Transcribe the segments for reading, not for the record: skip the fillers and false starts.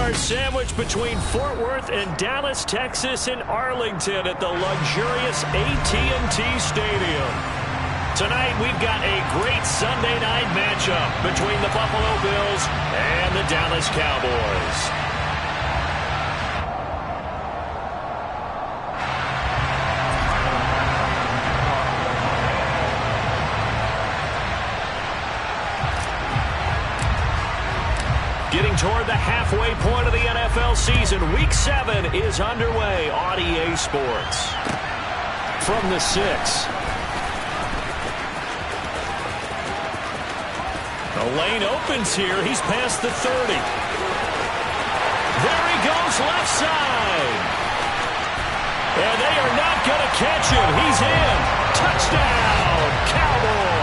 2-hour sandwich between Fort Worth and Dallas, Texas, and Arlington at the luxurious AT&T Stadium. Tonight, we've got a great Sunday night matchup between the Buffalo Bills and the Dallas Cowboys. Getting toward the halfway point of the NFL season, Week 7 is underway on EA Sports. From the 6. The lane opens here. He's past the 30. There he goes, left side. And they are not going to catch him. He's in. Touchdown, Cowboys.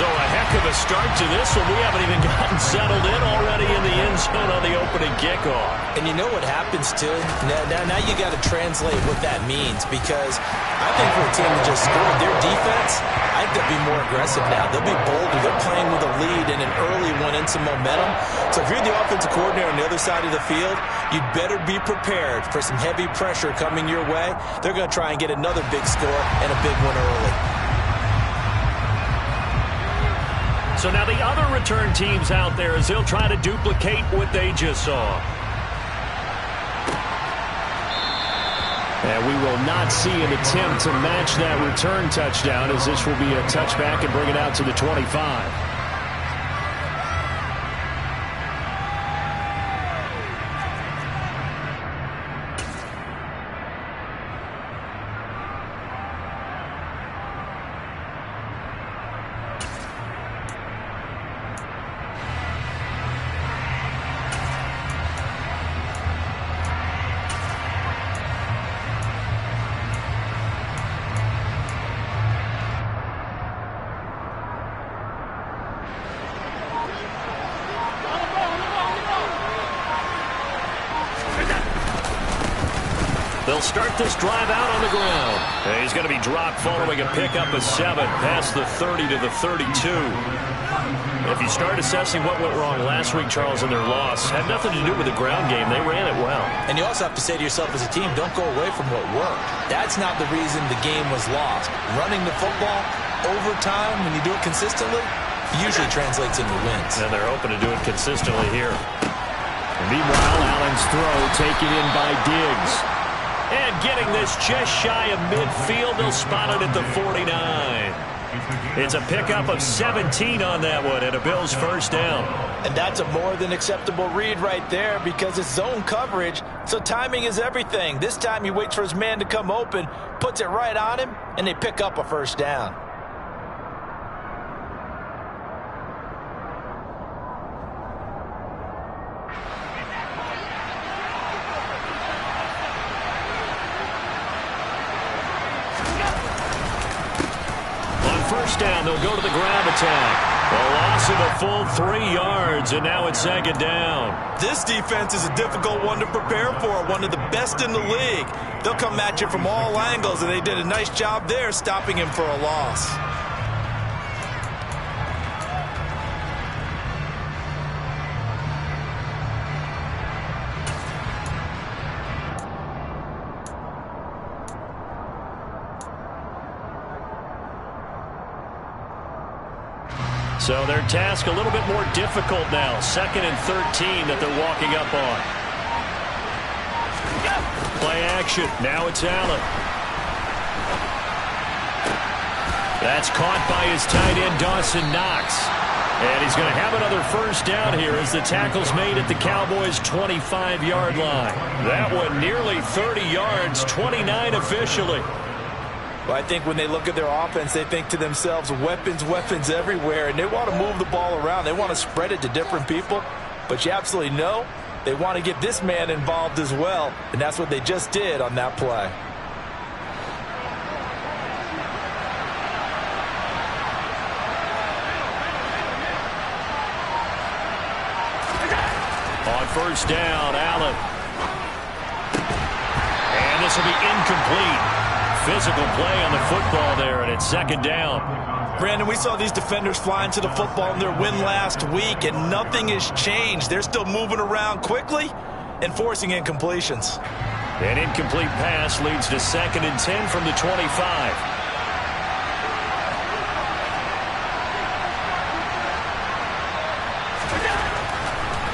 So a heck of a start to this one. We haven't even gotten settled in already in the end zone on the opening kickoff. And you know what happens, too? Now you got to translate what that means, because I think for a team to just score their defense, I think they'll be more aggressive now. They'll be bolder. They're playing with a lead and an early one and some momentum. So if you're the offensive coordinator on the other side of the field, you'd better be prepared for some heavy pressure coming your way. They're going to try and get another big score and a big one early. So now the other return teams out there as they'll try to duplicate what they just saw. And we will not see an attempt to match that return touchdown, as this will be a touchback and bring it out to the 25. They'll start this drive out on the ground. And he's going to be dropped following a pickup of 7 past the 30 to the 32. If you start assessing what went wrong last week, Charles, in their loss, had nothing to do with the ground game. They ran it well. And you also have to say to yourself as a team, don't go away from what worked. That's not the reason the game was lost. Running the football over time, when you do it consistently, usually translates into wins. And they're open to do it consistently here. And meanwhile, Allen's throw taken in by Diggs. And getting this just shy of midfield, they'll spot it at the 49. It's a pickup of 17 on that one and a Bills first down. And that's a more than acceptable read right there, because it's zone coverage, so timing is everything. This time he waits for his man to come open, puts it right on him, and they pick up a first down. Down, they'll go to the ground attack. A loss of a full 3 yards, and now it's second down. This defense is a difficult one to prepare for, one of the best in the league. They'll come at you from all angles, and they did a nice job there stopping him for a loss. So their task a little bit more difficult now. 2nd and 13 that they're walking up on. Play action. Now it's Allen. That's caught by his tight end, Dawson Knox. And he's going to have another first down here as the tackle's made at the Cowboys' 25-yard line. That one nearly 30 yards, 29 officially. Well, I think when they look at their offense, they think to themselves, weapons, weapons everywhere, and they want to move the ball around. They want to spread it to different people, but you absolutely know they want to get this man involved as well, and that's what they just did on that play. On first down, Allen. And this will be incomplete. physical play on the football there, and it's second down. Brandon, we saw these defenders flying to the football in their win last week, and nothing has changed. They're still moving around quickly and forcing incompletions. An incomplete pass leads to 2nd and 10 from the 25.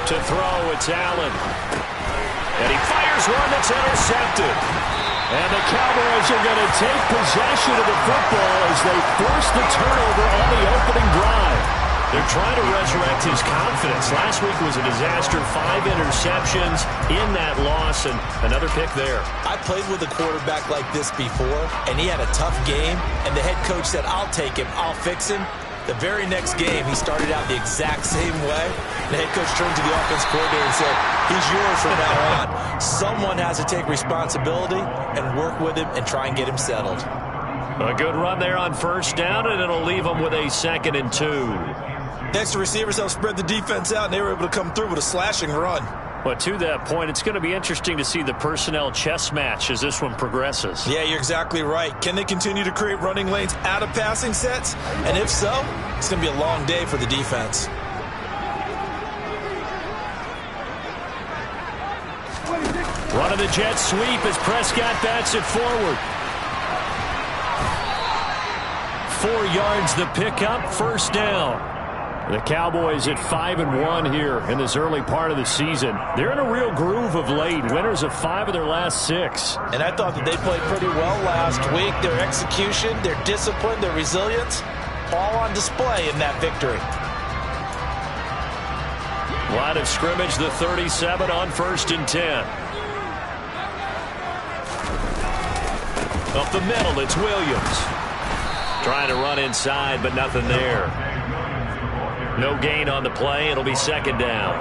To throw, it's Allen. And he fires one that's intercepted. And the Cowboys are going to take possession of the football as they force the turnover on the opening drive. They're trying to resurrect his confidence. Last week was a disaster. 5 interceptions in that loss, and another pick there. I played with a quarterback like this before, and he had a tough game, and the head coach said, I'll take him, I'll fix him. The very next game, he started out the exact same way. The head coach turned to the offense coordinator and said, he's yours from now on. Someone has to take responsibility and work with him and try and get him settled. A good run there on first down, and it'll leave them with a 2nd and 2. Next, the receivers helped spread the defense out, and they were able to come through with a slashing run. But to that point, it's going to be interesting to see the personnel chess match as this one progresses. Yeah, you're exactly right. Can they continue to create running lanes out of passing sets? And if so, it's going to be a long day for the defense. Running the jet sweep as Prescott bats it forward. 4 yards the pickup, first down. The Cowboys at 5-1 here in this early part of the season. They're in a real groove of late. Winners of 5 of their last 6. And I thought that they played pretty well last week. Their execution, their discipline, their resilience, all on display in that victory. Line of scrimmage, the 37 on 1st and 10. Up the middle, it's Williams. Trying to run inside, but nothing there. No gain on the play. It'll be 2nd down.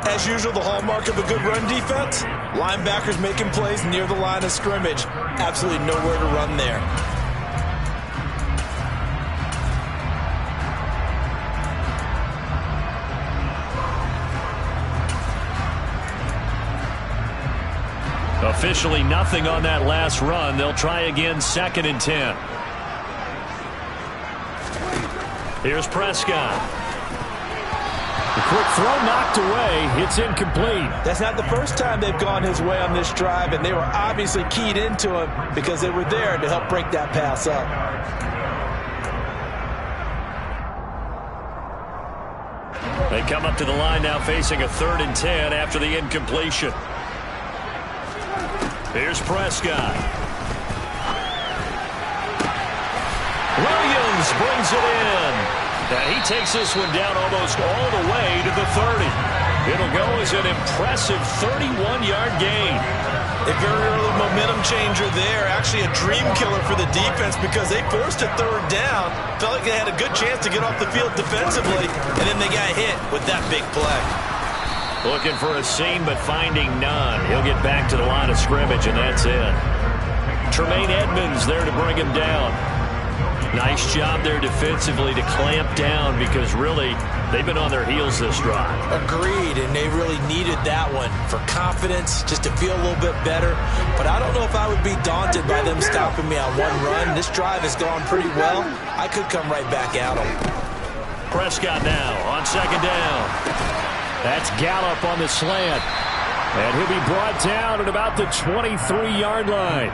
As usual, the hallmark of a good run defense, linebackers making plays near the line of scrimmage. Absolutely nowhere to run there. Officially nothing on that last run. They'll try again, 2nd and 10. Here's Prescott. The quick throw knocked away. It's incomplete. That's not the first time they've gone his way on this drive, and they were obviously keyed into him because they were there to help break that pass up. They come up to the line now facing a 3rd and 10 after the incompletion. Here's Prescott. Williams brings it in. And he takes this one down almost all the way to the 30. It'll go as an impressive 31-yard gain. A very early momentum changer there. Actually a dream killer for the defense because they forced a 3rd down. Felt like they had a good chance to get off the field defensively, and then they got hit with that big play. Looking for a seam, but finding none. He'll get back to the line of scrimmage, and that's it. Tremaine Edmonds there to bring him down. Nice job there defensively to clamp down because really they've been on their heels this drive. Agreed, and they really needed that one for confidence, just to feel a little bit better. But I don't know if I would be daunted by them stopping me on one run. This drive has gone pretty well. I could come right back at them. Prescott now on 2nd down. That's Gallup on the slant. And he'll be brought down at about the 23-yard line.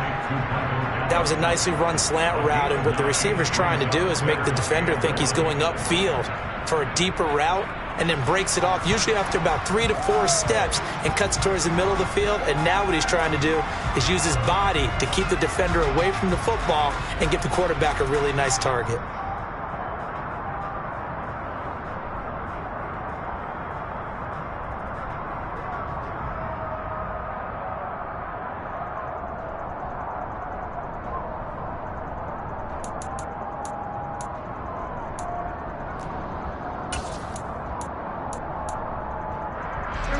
That was a nicely run slant route, and what the receiver's trying to do is make the defender think he's going upfield for a deeper route and then breaks it off, usually after about 3 to 4 steps, and cuts towards the middle of the field. And now what he's trying to do is use his body to keep the defender away from the football and give the quarterback a really nice target.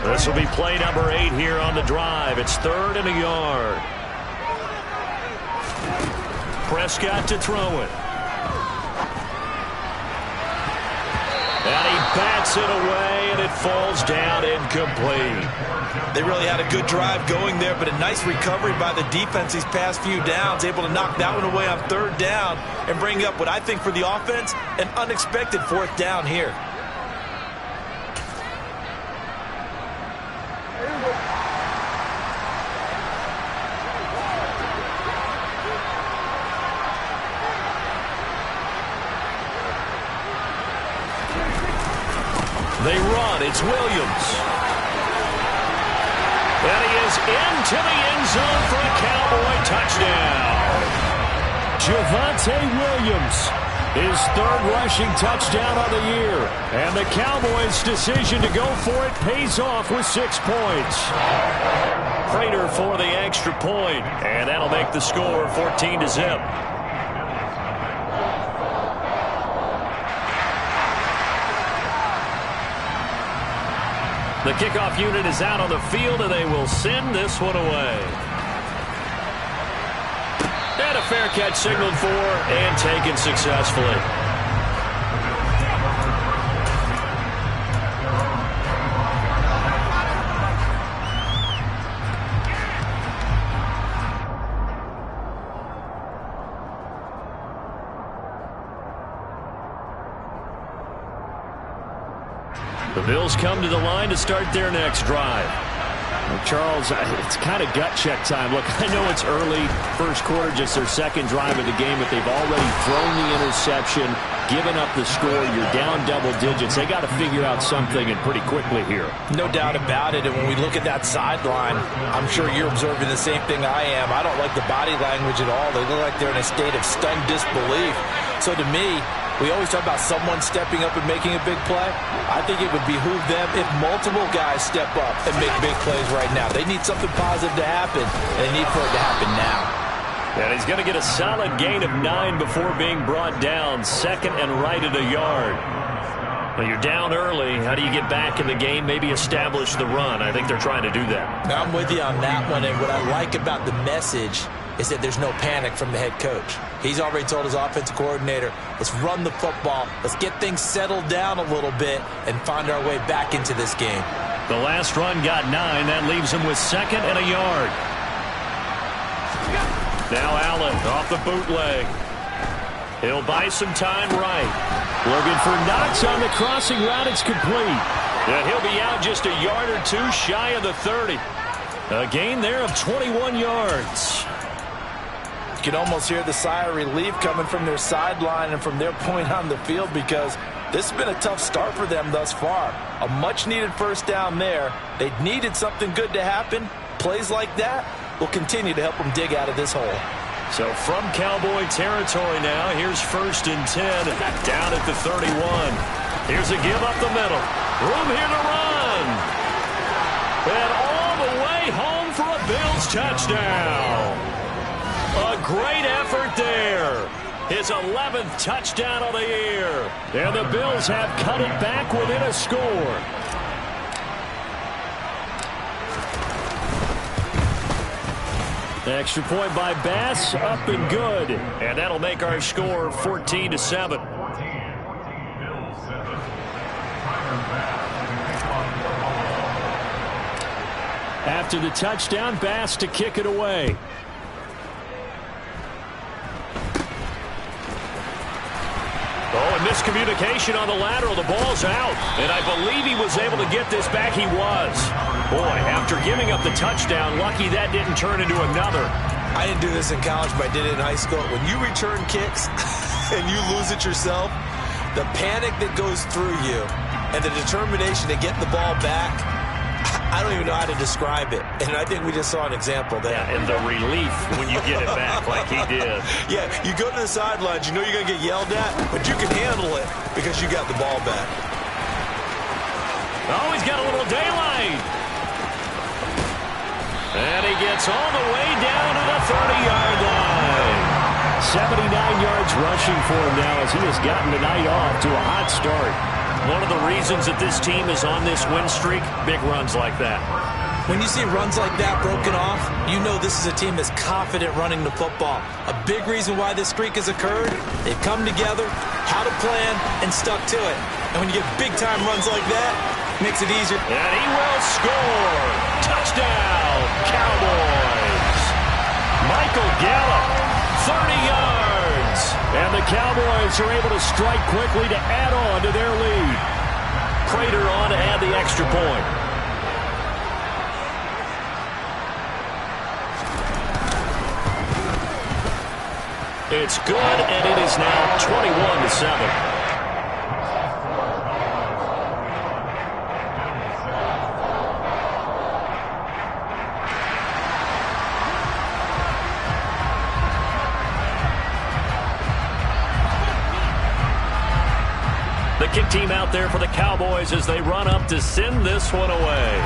This will be play number 8 here on the drive. It's 3rd and a yard. Prescott to throw it. And he bats it away, and it falls down incomplete. They really had a good drive going there, but a nice recovery by the defense these past few downs, able to knock that one away on third down and bring up what I think for the offense, an unexpected fourth down here. They run. It's Williams. And he is into the end zone for a Cowboy touchdown. Javonte Williams, his third rushing touchdown of the year. And the Cowboys' decision to go for it pays off with 6 points. Prater for the extra point, and that'll make the score 14-0. The kickoff unit is out on the field, and they will send this one away. And a fair catch signaled for and taken successfully. The Bills come to the line to start their next drive. Well, Charles, it's kind of gut check time. Look, I know it's early, first quarter, just their second drive of the game, but they've already thrown the interception, given up the score. You're down double digits. They got to figure out something, and pretty quickly here. No doubt about it, and when we look at that sideline, I'm sure you're observing the same thing I am. I don't like the body language at all. They look like they're in a state of stunned disbelief. So to me, we always talk about someone stepping up and making a big play. I think it would behoove them if multiple guys step up and make big plays right now. They need something positive to happen, and they need for it to happen now. And he's going to get a solid gain of 9 before being brought down. Second and right at a yard. Well, you're down early. How do you get back in the game? Maybe establish the run. I think they're trying to do that. I'm with you on that one, and what I like about the message is that there's no panic from the head coach. He's already told his offensive coordinator, let's run the football, let's get things settled down a little bit and find our way back into this game. The last run got 9. That leaves him with second and a yard. Now Allen off the bootleg. He'll buy some time right. Looking for Knox on the crossing route. It's complete. And he'll be out just a yard or two shy of the 30. A gain there of 21 yards. You can almost hear the sigh of relief coming from their sideline and from their point on the field, because this has been a tough start for them thus far. A much-needed first down there. They needed something good to happen. Plays like that will continue to help them dig out of this hole. So from Cowboy territory now, here's 1st and 10 down at the 31. Here's a give up the middle. Room here to run. And all the way home for a Bills touchdown. A great effort there. His 11th touchdown of the year. And the Bills have cut it back within a score. Extra point by Bass, up and good. And that'll make our score 14-7. After the touchdown, Bass to kick it away. Oh, and miscommunication on the lateral. The ball's out. And I believe he was able to get this back. He was. Boy, after giving up the touchdown, lucky that didn't turn into another. I didn't do this in college, but I did it in high school. When you return kicks and you lose it yourself, the panic that goes through you and the determination to get the ball back, I don't even know how to describe it. And I think we just saw an example there. Yeah, and the relief when you get it back like he did. Yeah, you go to the sidelines, you know you're going to get yelled at, but you can handle it because you got the ball back. Oh, he's got a little daylight. And he gets all the way down to the 30-yard line. 79 yards rushing for him now as he has gotten the night off to a hot start. One of the reasons that this team is on this win streak, big runs like that. When you see runs like that broken off, you know this is a team that's confident running the football. A big reason why this streak has occurred, they've come together, had a plan, and stuck to it. And when you get big-time runs like that, it makes it easier. And he will score. Touchdown, Cowboys. Michael Gallup, 30 yards. And the Cowboys are able to strike quickly to add on to their lead. Prater on to add the extra point. It's good, and it is now 21-7. The kick team out there for the Cowboys as they run up to send this one away.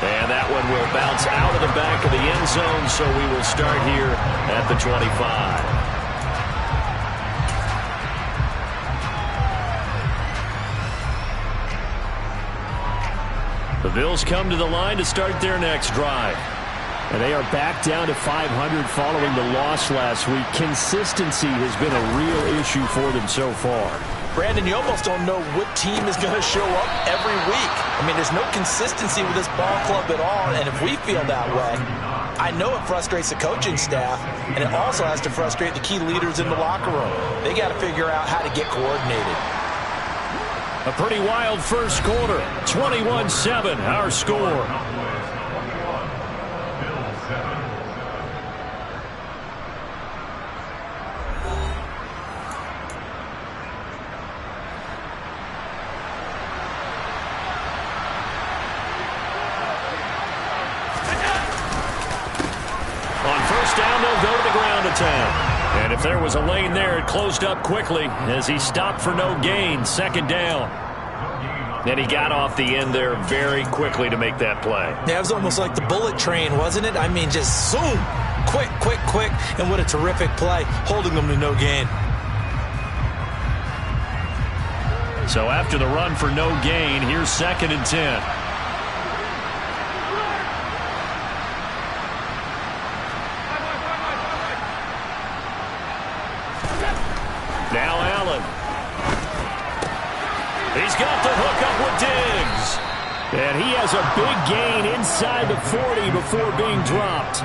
And that one will bounce out of the back of the end zone, so we will start here at the 25. The Bills come to the line to start their next drive. And they are back down to 500 following the loss last week. Consistency has been a real issue for them so far. Brandon, you almost don't know what team is going to show up every week. I mean, there's no consistency with this ball club at all, and if we feel that way, I know it frustrates the coaching staff, and it also has to frustrate the key leaders in the locker room. They got to figure out how to get coordinated. A pretty wild first quarter. 21-7, our score. Down, they'll go to the ground attack. And if there was a lane there, it closed up quickly as he stopped for no gain. Second down. And he got off the end there very quickly to make that play. Yeah, it was almost like the bullet train, wasn't it? I mean, just zoom. Quick, quick, quick. And what a terrific play, holding them to no gain. So after the run for no gain, here's 2nd and 10. Now Allen. He's got the hook up with Diggs. And he has a big gain inside the 40 before being dropped.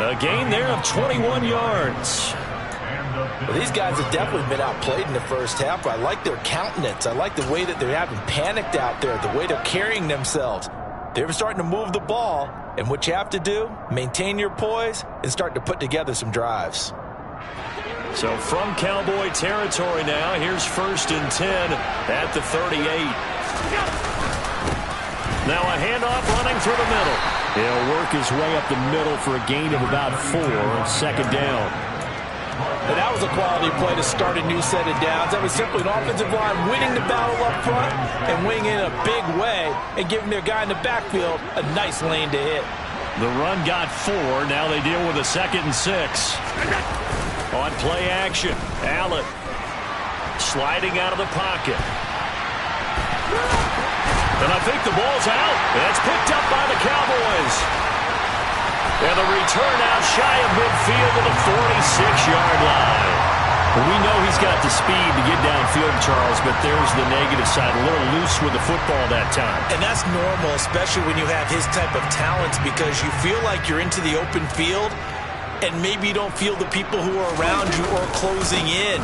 A gain there of 21 yards. Well, these guys have definitely been outplayed in the first half. I like their countenance. I like the way that they're having panicked out there, the way they're carrying themselves. They're starting to move the ball. And what you have to do, maintain your poise and start to put together some drives. So from Cowboy territory now, here's 1st and 10 at the 38. Now a handoff running through the middle. He'll work his way up the middle for a gain of about 4. 2nd down. And that was a quality play to start a new set of downs. That was simply an offensive line winning the battle up front and winning in a big way and giving their guy in the backfield a nice lane to hit. The run got 4. Now they deal with a 2nd and 6. On play action, Allen sliding out of the pocket. And I think the ball's out. That's picked up by the Cowboys. And the return out shy of midfield to the 46-yard line. We know he's got the speed to get downfield, Charles, but there's the negative side. A little loose with the football that time. And that's normal, especially when you have his type of talents, because you feel like you're into the open field and maybe you don't feel the people who are around you or closing in.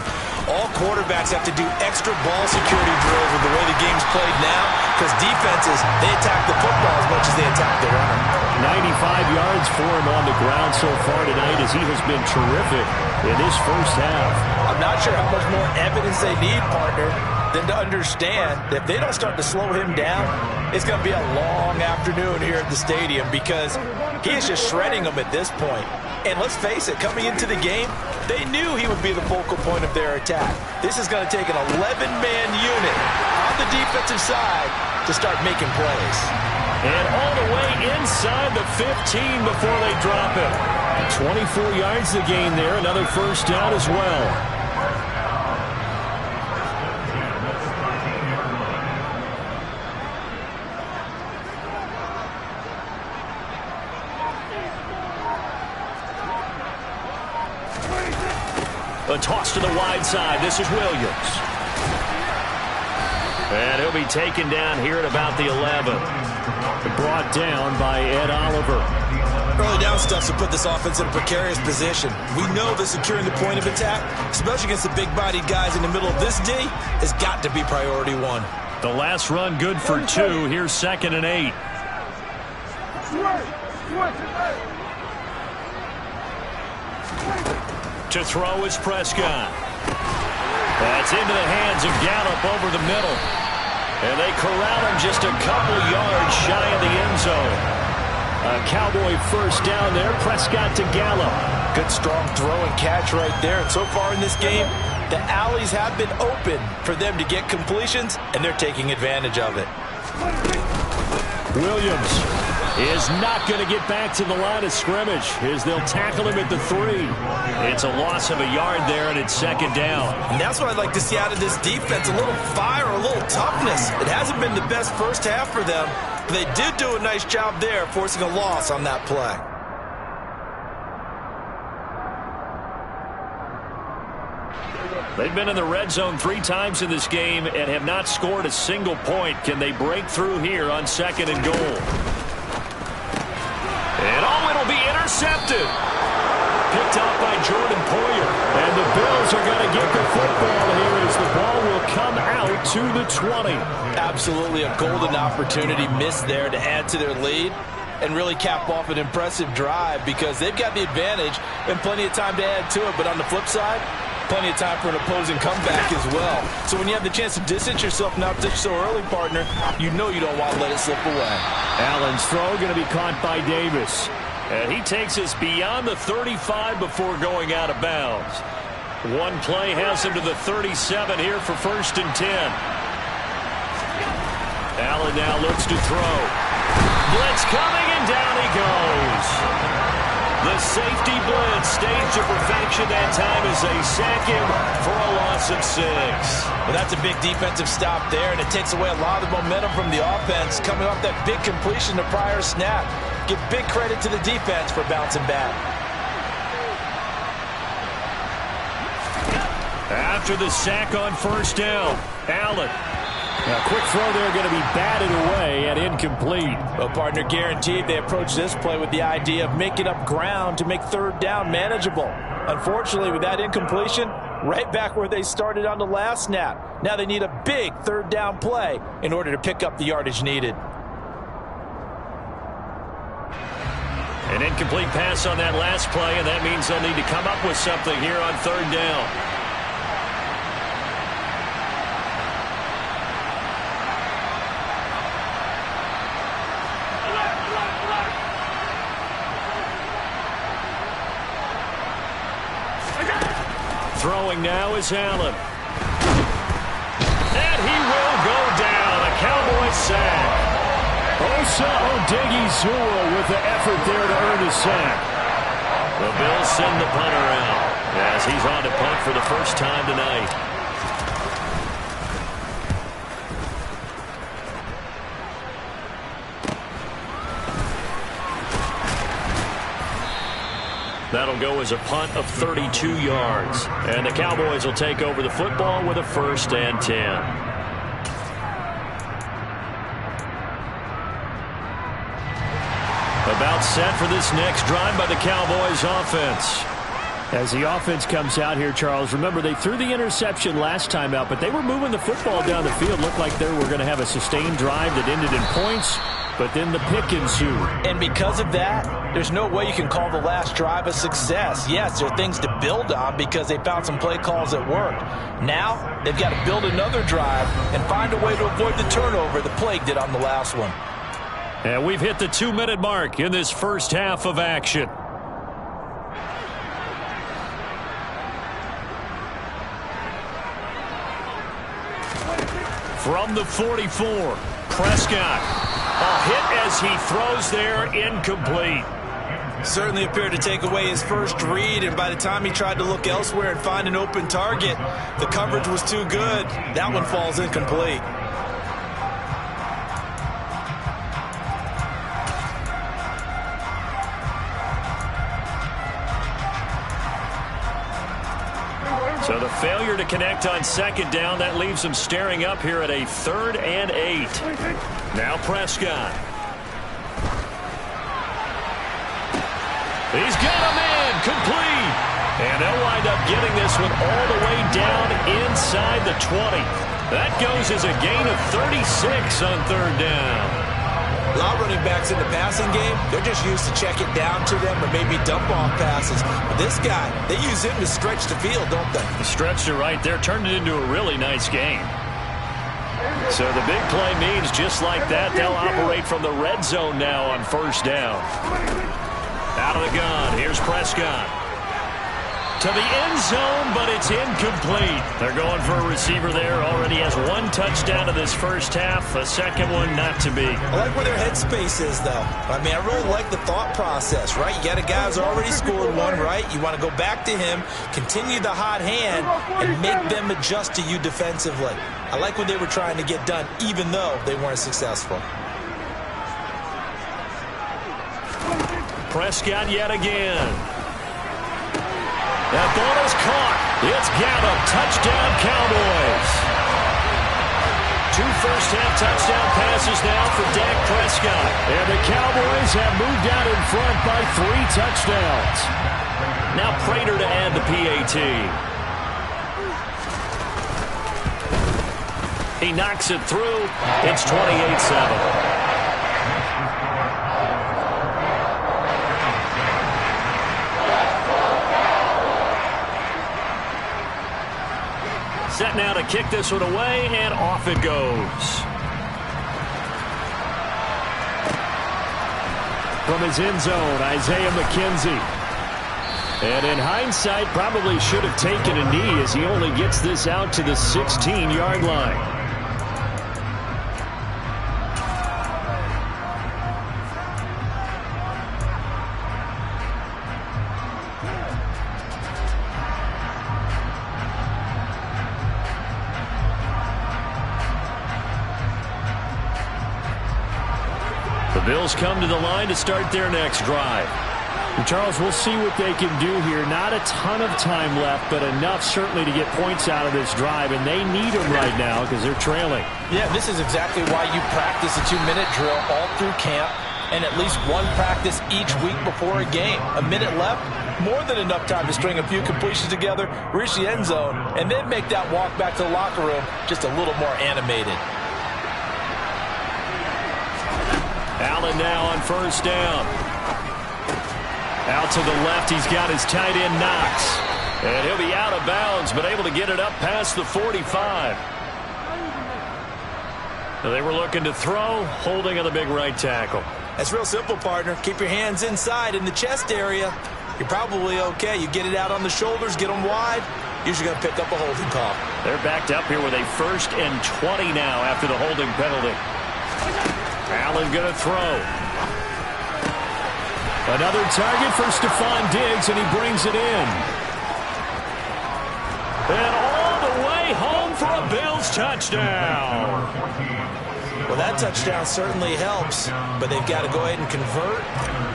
All quarterbacks have to do extra ball security drills with the way the game's played now, because defenses, they attack the football as much as they attack the runner. 95 yards for him on the ground so far tonight, as he has been terrific in this first half. I'm not sure how much more evidence they need, partner, than to understand that if they don't start to slow him down, it's going to be a long afternoon here at the stadium, because he is just shredding them at this point. And let's face it, coming into the game, they knew he would be the focal point of their attack. This is going to take an 11-man unit on the defensive side to start making plays. And all the way inside the 15 before they drop him. 24 yards to gain there, another first down as well. A toss to the wide side. This is Williams. And he'll be taken down here at about the 11. Brought down by Ed Oliver. Early down stuff to put this offense in a precarious position. We know that securing the point of attack, especially against the big-bodied guys in the middle of this D, has got to be priority one. The last run good for 2. Here's 2nd and 8. To throw is Prescott. That's into the hands of Gallup over the middle. And they corral him just a couple yards shy of the end zone. A Cowboy first down there. Prescott to Gallup. Good strong throw and catch right there. And so far in this game, the alleys have been open for them to get completions, and they're taking advantage of it. Williams is not going to get back to the line of scrimmage as they'll tackle him at the 3. It's a loss of a yard there, and it's 2nd down. And that's what I'd like to see out of this defense, a little fire, a little toughness. It hasn't been the best first half for them, but they did do a nice job there, forcing a loss on that play. They've been in the red zone 3 times in this game and have not scored a single point. Can they break through here on 2nd and goal? And it'll be intercepted. Picked up by Jordan Poyer. And the Bills are going to get the football here as the ball will come out to the 20. Absolutely a golden opportunity missed there to add to their lead and really cap off an impressive drive because they've got the advantage and plenty of time to add to it. But on the flip side, plenty of time for an opposing comeback as well. So when you have the chance to distance yourself not just so early, partner, you know you don't want to let it slip away. Allen's throw going to be caught by Davis. And he takes us beyond the 35 before going out of bounds. One play has him to the 37 here for 1st and 10. Allen now looks to throw. Blitz coming, and down he goes. The safety blitz staged to perfection that time as they sack him for a loss of 6. Well, that's a big defensive stop there, and it takes away a lot of the momentum from the offense coming off that big completion the prior snap. Give big credit to the defense for bouncing back. After the sack on 1st down, Allen. A quick throw there going to be batted away and incomplete. Well, partner, guaranteed they approach this play with the idea of making up ground to make 3rd down manageable. Unfortunately, with that incompletion, right back where they started on the last snap. Now they need a big 3rd down play in order to pick up the yardage needed. An incomplete pass on that last play, and that means they'll need to come up with something here on 3rd down. Throwing now is Allen. And he will go down. A Cowboy sack. Osa Odighizuwa with the effort there to earn the sack. The Bills send the punter out as he's on to punt for the first time tonight. That'll go as a punt of 32 yards. And the Cowboys will take over the football with a 1st and 10. About set for this next drive by the Cowboys offense. As the offense comes out here, Charles, remember they threw the interception last time out, but they were moving the football down the field. Looked like they were going to have a sustained drive that ended in points. But then the pick ensued. And because of that, there's no way you can call the last drive a success. Yes, there are things to build on because they found some play calls that worked. Now, they've got to build another drive and find a way to avoid the turnover the plague did on the last one. And we've hit the 2-minute mark in this first half of action. From the 44, Prescott. A hit as he throws there, incomplete. Certainly appeared to take away his first read, and by the time he tried to look elsewhere and find an open target, the coverage was too good. That one falls incomplete. So the failure to connect on second down, that leaves them staring up here at a 3rd and 8. Now Prescott. He's got a man complete. And they'll wind up getting this one all the way down inside the 20. That goes as a gain of 36 on 3rd down. A lot of running backs in the passing game, they're just used to check it down to them or maybe dump off passes. But this guy, they use him to stretch the field, don't they? Stretched it right there, turned it into a really nice game. So the big play means just like that, they'll operate from the red zone now on 1st down. Out of the gun, here's Prescott. To the end zone, but it's incomplete. They're going for a receiver there. Already has 1 touchdown in this first half. A second one not to be. I like where their headspace is, though. I mean, I really like the thought process, right? You got a guy who's already scored one, right? You want to go back to him, continue the hot hand, and make them adjust to you defensively. I like what they were trying to get done, even though they weren't successful. Prescott yet again. That ball is caught. It's Gallup. Touchdown, Cowboys. 2 first-half touchdown passes now for Dak Prescott. And the Cowboys have moved out in front by 3 touchdowns. Now Prater to add the PAT. He knocks it through. It's 28-7. Set now to kick this one away, and off it goes. From his end zone, Isaiah McKenzie. And in hindsight, probably should have taken a knee as he only gets this out to the 16-yard line. Bills come to the line to start their next drive. And Charles, we'll see what they can do here. Not a ton of time left, but enough certainly to get points out of this drive, and they need them right now because they're trailing. Yeah, this is exactly why you practice a 2-minute drill all through camp and at least 1 practice each week before a game. A minute left, more than enough time to string a few completions together, reach the end zone, and then make that walk back to the locker room just a little more animated. Allen now on 1st down. Out to the left, he's got his tight end Knox. And he'll be out of bounds, but able to get it up past the 45. So they were looking to throw, holding on the big right tackle. That's real simple, partner. Keep your hands inside in the chest area. You're probably okay. You get it out on the shoulders, get them wide. Usually going to pick up a holding call. They're backed up here with a 1st and 20 now after the holding penalty. Allen going to throw. Another target for Stephon Diggs, and he brings it in. And all the way home for a Bills touchdown. Well, that touchdown certainly helps, but they've got to go ahead and convert,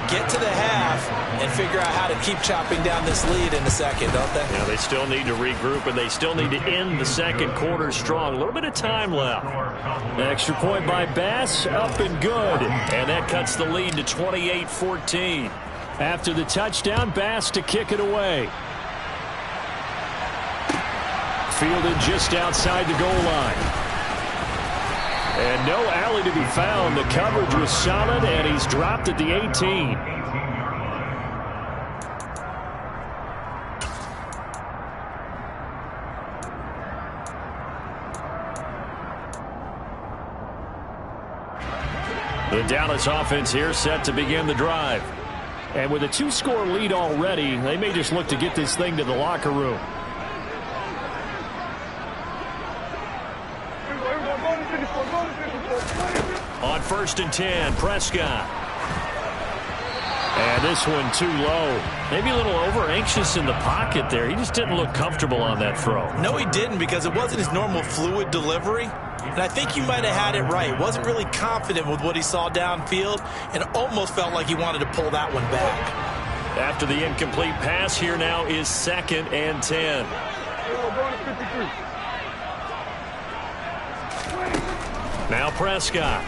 get to the half, and figure out how to keep chopping down this lead in the second, don't they? Yeah, they still need to regroup, and they still need to end the second quarter strong. A little bit of time left. An extra point by Bass, up and good. And that cuts the lead to 28-14. After the touchdown, Bass to kick it away. Fielded just outside the goal line. And no alley to be found. The coverage was solid, and he's dropped at the 18. The Dallas offense here set to begin the drive. And with a 2-score lead already, they may just look to get this thing to the locker room. On 1st and 10, Prescott. And this one too low. Maybe a little over-anxious in the pocket there. He just didn't look comfortable on that throw. No, he didn't, because it wasn't his normal fluid delivery. And I think you might have had it right. Wasn't really confident with what he saw downfield and almost felt like he wanted to pull that one back. After the incomplete pass, here now is 2nd and 10. Now Prescott.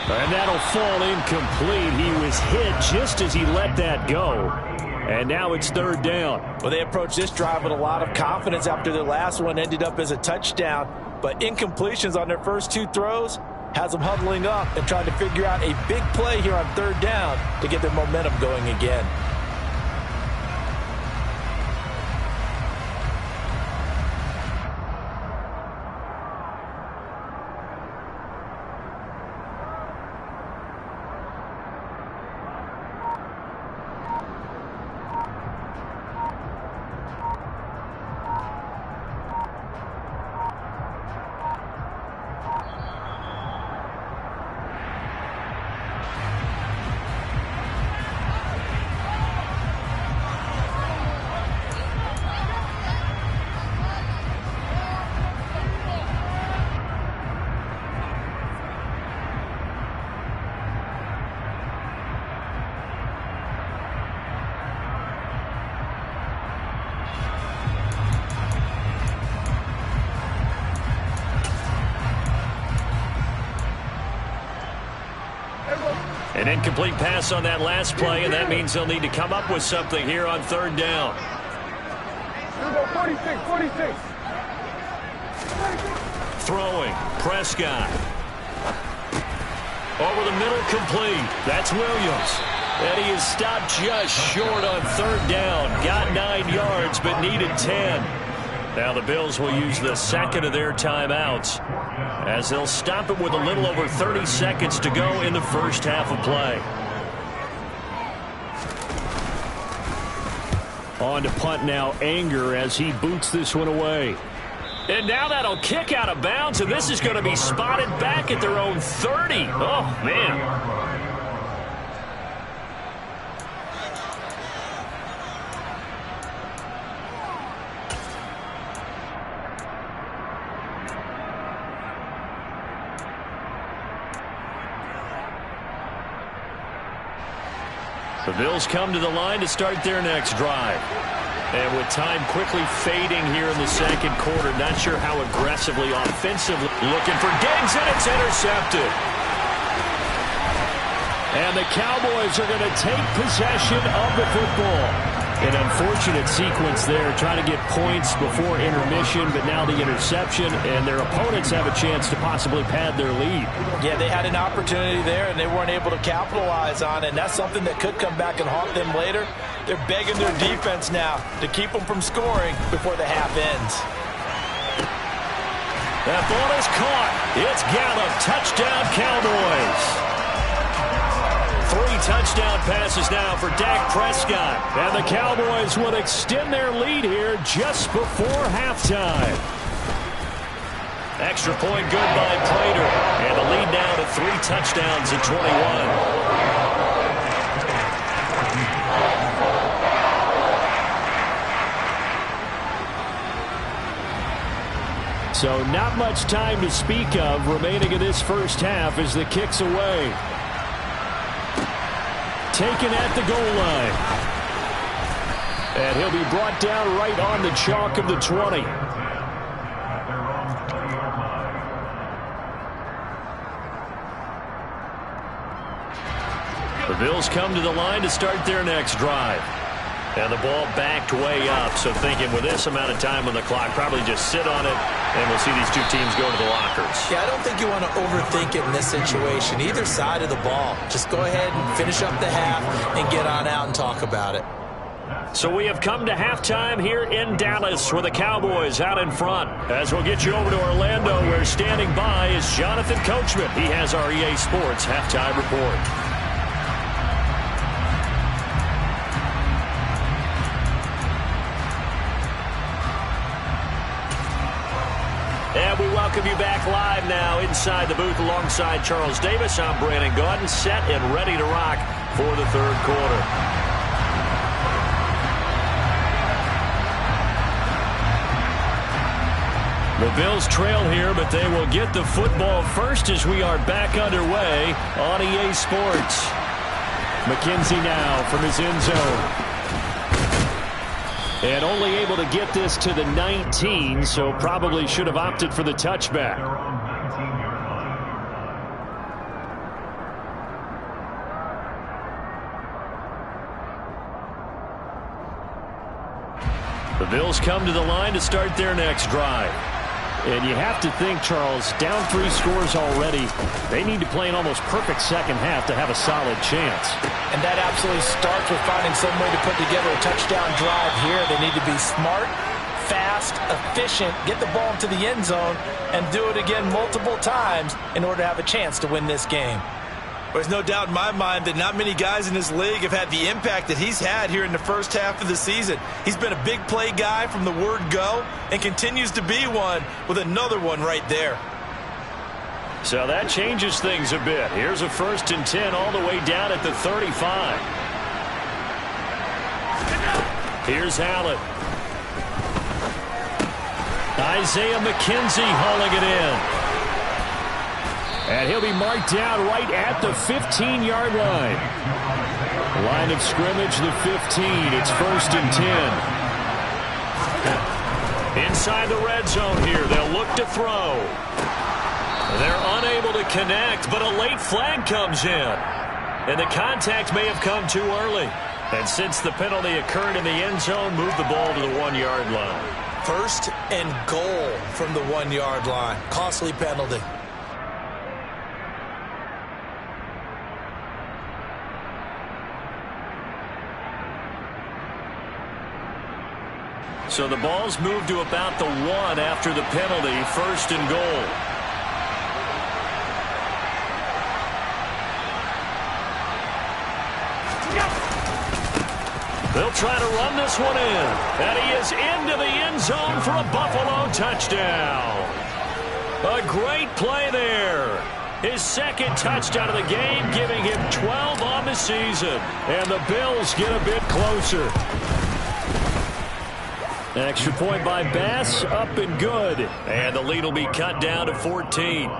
And that'll fall incomplete. He was hit just as he let that go. And now it's third down. Well, they approached this drive with a lot of confidence after their last one ended up as a touchdown. But incompletions on their first two throws has them huddling up and trying to figure out a big play here on third down to get their momentum going again. An incomplete pass on that last play, and that means they'll need to come up with something here on third down. 46. Throwing, Prescott. Over the middle, complete. That's Williams. And he is stopped just short on third down. Got 9 yards, but needed 10. Now the Bills will use the second of their timeouts as they'll stop it with a little over 30 seconds to go in the first half of play. On to punt now, Anger, as he boots this one away. And now that'll kick out of bounds, and this is going to be spotted back at their own 30. Oh, man. The Bills come to the line to start their next drive. And with time quickly fading here in the second quarter, not sure how aggressively offensively. Looking for Diggs, and it's intercepted. And the Cowboys are going to take possession of the football. An unfortunate sequence there, trying to get points before intermission, but now the interception, and their opponents have a chance to possibly pad their lead. Yeah, they had an opportunity there, and they weren't able to capitalize on it, and that's something that could come back and haunt them later. They're begging their defense now to keep them from scoring before the half ends. That ball is caught. It's Gallup. Touchdown, Cowboys. 3 touchdown passes now for Dak Prescott. And the Cowboys will extend their lead here just before halftime. Extra point good by Prater. And the lead now to 3 touchdowns at 21. So not much time to speak of remaining in this first half as the kick's away. Taken at the goal line. And he'll be brought down right on the chalk of the 20. The Bills come to the line to start their next drive. And the ball backed way up, so thinking with this amount of time on the clock, probably just sit on it, and we'll see these two teams go to the lockers. Yeah, I don't think you want to overthink it in this situation. Either side of the ball. Just go ahead and finish up the half and get on out and talk about it. So we have come to halftime here in Dallas with the Cowboys out in front. As we'll get you over to Orlando, where standing by is Jonathan Coachman. He has our EA Sports halftime report. And we welcome you back live now inside the booth alongside Charles Davis. I'm Brandon Gaudin, set and ready to rock for the third quarter. The Bills trail here, but they will get the football first as we are back underway on EA Sports. McKenzie now from his end zone. And only able to get this to the 19, so probably should have opted for the touchback. The Bills come to the line to start their next drive. And you have to think, Charles, down 3 scores already. They need to play an almost perfect second half to have a solid chance. And that absolutely starts with finding some way to put together a touchdown drive here. They need to be smart, fast, efficient, get the ball into the end zone, and do it again multiple times in order to have a chance to win this game. There's no doubt in my mind that not many guys in this league have had the impact that he's had here in the first half of the season. He's been a big play guy from the word go and continues to be one with another one right there. So that changes things a bit. Here's a 1st and 10 all the way down at the 35. Here's Allen. Isaiah McKenzie hauling it in. And he'll be marked down right at the 15-yard line. Line of scrimmage, the 15. It's 1st and 10. Inside the red zone here. They'll look to throw. They're unable to connect, but a late flag comes in. And the contact may have come too early. And since the penalty occurred in the end zone, move the ball to the 1-yard line. 1st and goal from the 1-yard line. Costly penalty. So the ball's moved to about the 1 after the penalty. 1st and goal. They'll try to run this one in. And he is into the end zone for a Buffalo touchdown. A great play there. His 2nd touchdown of the game, giving him 12 on the season. And the Bills get a bit closer. An extra point by Bass, up and good. And the lead will be cut down to 14.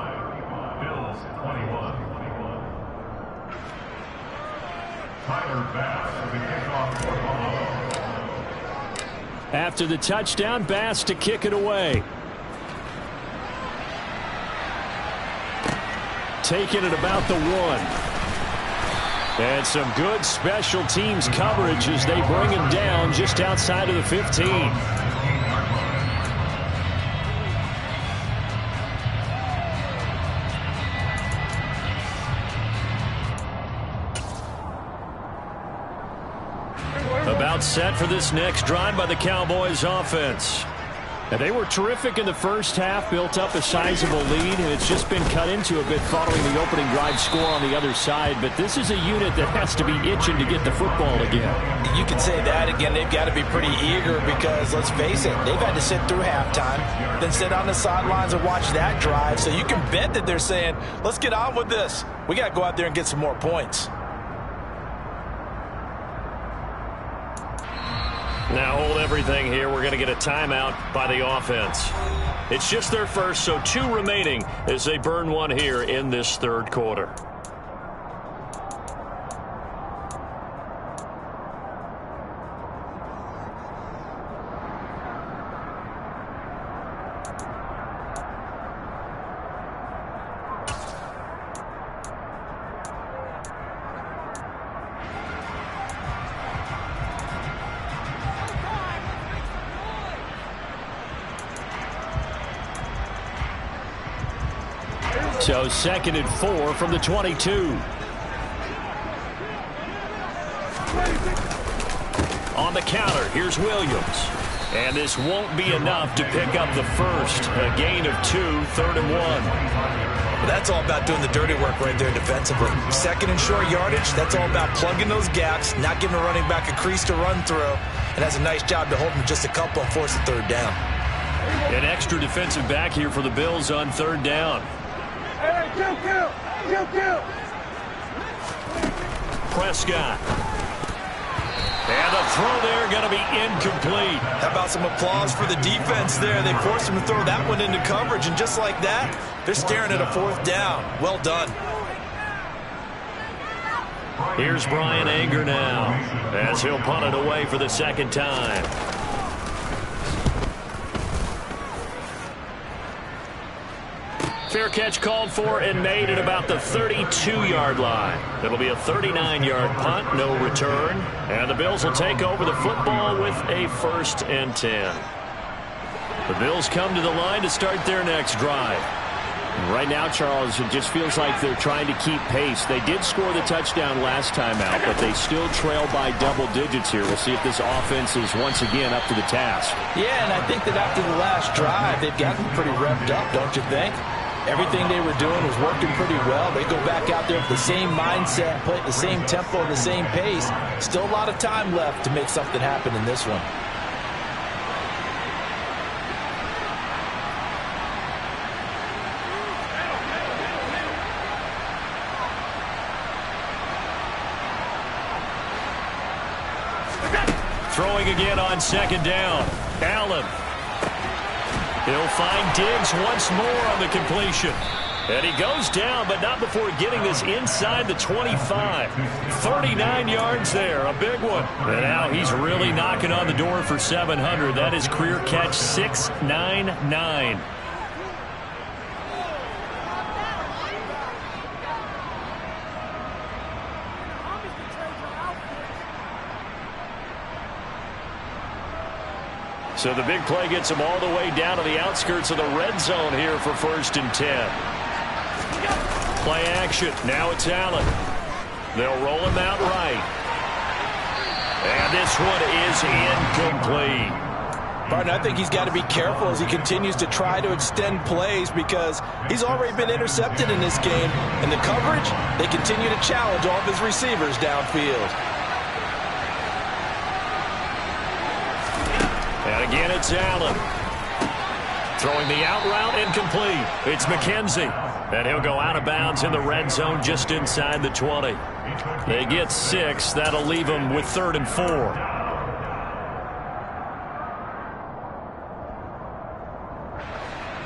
After the touchdown, Bass to kick it away. Taking it about the 1. And some good special teams coverage as they bring him down just outside of the 15. About set for this next drive by the Cowboys offense. And they were terrific in the first half, built up a sizable lead, and it's just been cut into a bit following the opening drive score on the other side. But this is a unit that has to be itching to get the football again. You can say that again. They've got to be pretty eager because, let's face it, they've had to sit through halftime, then sit on the sidelines and watch that drive. So you can bet that they're saying, let's get on with this. We got to go out there and get some more points. Now hold everything here. We're going to get a timeout by the offense. It's just their first, so 2 remaining as they burn one here in this 3rd quarter. So 2nd and 4 from the 22. On the counter, here's Williams. And this won't be enough to pick up the first. A gain of 2, 3rd and 1. Well, that's all about doing the dirty work right there defensively. 2nd and short yardage, that's all about plugging those gaps, not giving a running back a crease to run through, and has a nice job to hold him just a couple and force the 3rd down. An extra defensive back here for the Bills on 3rd down. Hey, kill. Prescott. And the throw there going to be incomplete. How about some applause for the defense there? They forced him to throw that one into coverage, and just like that, they're staring at a 4th down. Well done. Here's Brian Anger now as he'll punt it away for the 2nd time. Fair catch called for and made at about the 32-yard line. It'll be a 39-yard punt, no return. And the Bills will take over the football with a 1st and 10. The Bills come to the line to start their next drive. Right now, Charles, it just feels like they're trying to keep pace. They did score the touchdown last time out, but they still trail by double digits here. We'll see if this offense is once again up to the task. Yeah, and I think that after the last drive, they've gotten pretty revved up, don't you think? Everything they were doing was working pretty well. They go back out there with the same mindset, play at the same tempo, and the same pace. Still a lot of time left to make something happen in this one. Throwing again on 2nd down. Allen. He'll find Diggs once more on the completion. And he goes down, but not before getting this inside the 25. 39 yards there, a big one. And now he's really knocking on the door for 700. That is career catch 699. So the big play gets him all the way down to the outskirts of the red zone here for 1st and 10. Play action. Now it's Allen. They'll roll him out right. And this one is incomplete. Partner, I think he's got to be careful as he continues to try to extend plays because he's already been intercepted in this game. And the coverage, they continue to challenge all of his receivers downfield. And again, it's Allen. Throwing the out route incomplete. It's McKenzie. And he'll go out of bounds in the red zone just inside the 20. They get 6. That'll leave them with 3rd and